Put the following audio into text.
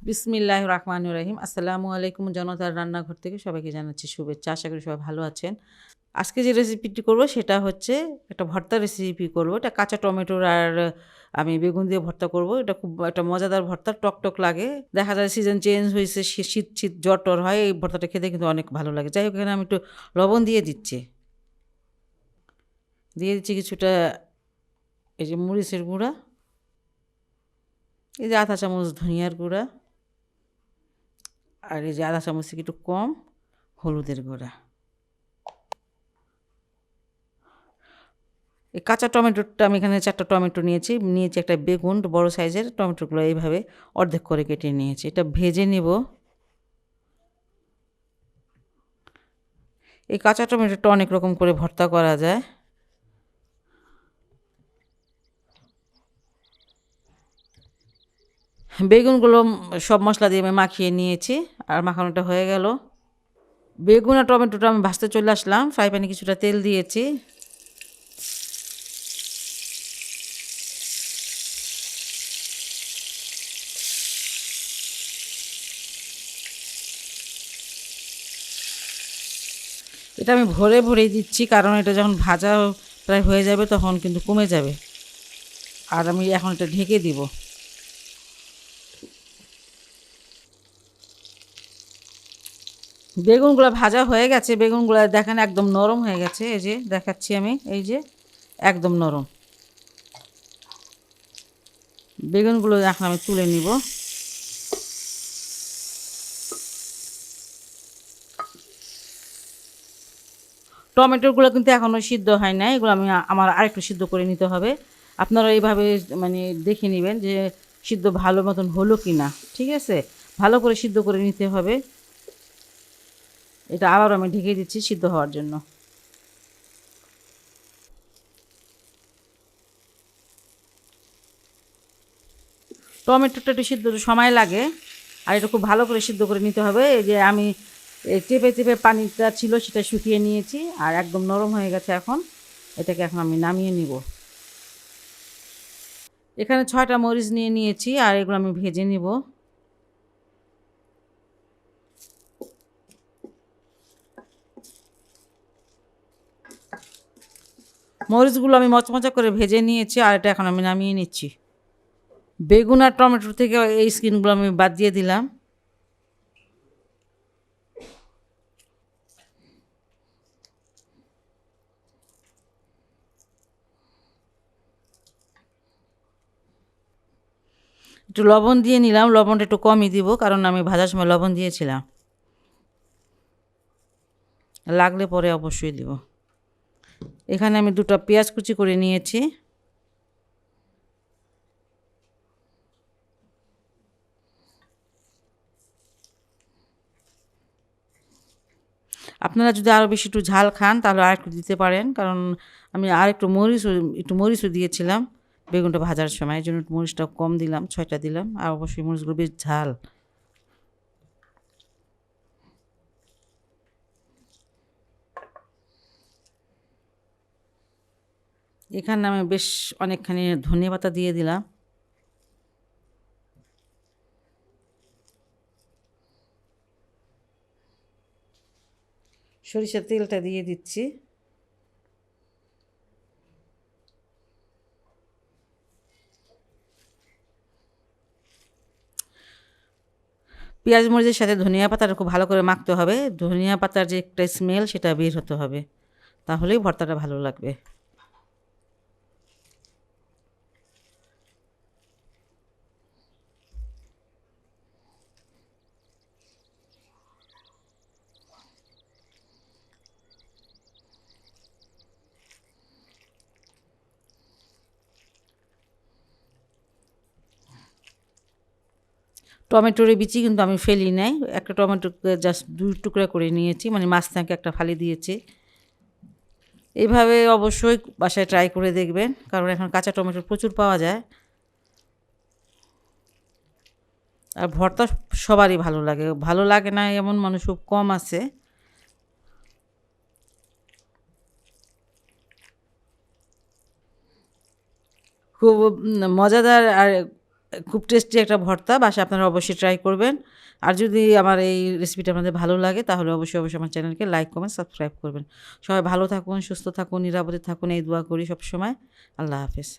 বিসমিল্লাহির রহমানির রহিম। আসসালামু আলাইকুম। জনতার রান্নাঘর থেকে সবাইকে জানাচ্ছি শুভেচ্ছা। আশা করি সবাই ভালো আছেন। আজকে যে রেসিপিটি করব সেটা হচ্ছে একটা ভর্তা রেসিপি করব। এটা কাঁচা টমেটোর আর আমি বেগুন দিয়ে ভর্তা করব। এটা খুব একটা মজাদার ভর্তা, টক লাগে। দেখা যায় সিজন চেঞ্জ হইছে, শীত জ্বর-টর হয়। এই ভর্তাটা খেতে কিন্তু অনেক ভালো লাগে। যাই হোক, এখানে আমি একটু লবণ দিয়ে দিচ্ছি। দিয়ে দিচ্ছি কিছুটা এই যে মরিচের গুঁড়া, এই যে আধা চামচ ধনিয়ার গুঁড়া, আর এই যে আধা চামচ থেকে একটু কম হলুদের গুঁড়া। এই কাঁচা টমেটোটা আমি এখানে 4টা টমেটো নিয়েছি একটা বেগুন বড় সাইজের। টমেটোগুলো এইভাবে অর্ধেক করে কেটে নিয়েছি। এটা ভেজে নেব। এই কাঁচা টমেটোটা অনেক রকম করে ভর্তা করা যায়। বেগুনগুলো সব মশলা দিয়ে আমি মাখিয়ে নিয়েছি, আর মাখানোটা হয়ে গেল। বেগুন আর টমেটোটা আমি ভাজতে চলে আসলাম। ফ্রাই প্যানে কিছুটা তেল দিয়েছি। এটা আমি ভরেই দিচ্ছি, কারণ এটা যখন ভাজা প্রায় হয়ে যাবে তখন কিন্তু কমে যাবে। আর আমি এখন এটা ঢেকে দিব। বেগুনগুলো ভাজা হয়ে গেছে। বেগুনগুলো দেখেন একদম নরম হয়ে গেছে। এই যে দেখাচ্ছি আমি, এই যে একদম নরম বেগুনগুলো। এখন আমি তুলে নিব। টমেটোগুলো কিন্তু এখনও সিদ্ধ হয় নাই। এগুলো আমার আরেকটু সিদ্ধ করে নিতে হবে। আপনারা এইভাবে মানে দেখে নেবেন যে সিদ্ধ ভালো মতন হলো কি না। ঠিক আছে, ভালো করে সিদ্ধ করে নিতে হবে। এটা আবার আমি ঢেকে দিচ্ছি সিদ্ধ হওয়ার জন্য। টমেটোটা একটু সিদ্ধ সময় লাগে, আর এটা খুব ভালো করে সিদ্ধ করে নিতে হবে। এই যে আমি চেপে পানিটা ছিল সেটা শুকিয়ে নিয়েছি, আর একদম নরম হয়ে গেছে। এটাকে এখন আমি নামিয়ে নিব। এখানে 6টা মরিচ নিয়েছি, আর এগুলো আমি ভেজে নিব। মরিচগুলো আমি মচমচা করে ভেজে নিয়েছি, আর এটা এখন আমি নামিয়ে নিচ্ছি। বেগুন আর টমেটো থেকে এই স্কিনগুলো আমি বাদ দিয়ে দিলাম। একটু লবণ দিয়ে নিলাম। লবণটা একটু কমই দিব, কারণ আমি ভাজার সময় লবণ দিয়েছিলাম। লাগলে পরে অবশ্যই দিব। এখানে আমি 2টা পেঁয়াজ কুচি করে নিয়েছি। আপনারা যদি আরও বেশি একটু ঝাল খান তাহলে আরেকটু দিতে পারেন, কারণ আমি একটু মরিচও দিয়েছিলাম বেগুনটা ভাজার সময়। এই জন্য মরিচটা কম দিলাম, 6টা দিলাম। আর অবশ্যই মরিচগুলো বেশ ঝাল। এখানে আমি বেশ অনেকখানি ধনিয়া পাতা দিয়ে দিলাম। সরিষার তেলটা দিয়ে দিচ্ছি। পেঁয়াজ মরিচের সাথে ধনিয়া পাতাটা খুব ভালো করে মাখতে হবে। ধনিয়া পাতার যে একটা স্মেল সেটা বের হতে হবে, তাহলেই ভর্তাটা ভালো লাগবে। টমেটোর বিচি কিন্তু আমি ফেলি নাই। একটা টমেটোকে জাস্ট 2 টুকরা করে নিয়েছি, মানে মাছ থেকে একটা ফালি দিয়েছি। এইভাবে অবশ্যই বাসায় ট্রাই করে দেখবেন, কারণ এখন কাঁচা টমেটো প্রচুর পাওয়া যায়। আর ভর্তা সবারই ভালো লাগে। ভালো লাগে না এমন মানুষ খুব কম আছে। খুব মজাদার আর খুব টেস্টি একটা ভর্তা, বাসায় আপনারা অবশ্যই ট্রাই করবেন। আর যদি আমার এই রেসিপিটা আপনাদের ভালো লাগে তাহলে অবশ্যই আমার চ্যানেলকে লাইক, কমেন্ট, সাবস্ক্রাইব করবেন। সবাই ভালো থাকুন, সুস্থ থাকুন, নিরাপদে থাকুন, এই দোয়া করি সবসময়। আল্লাহ হাফেজ।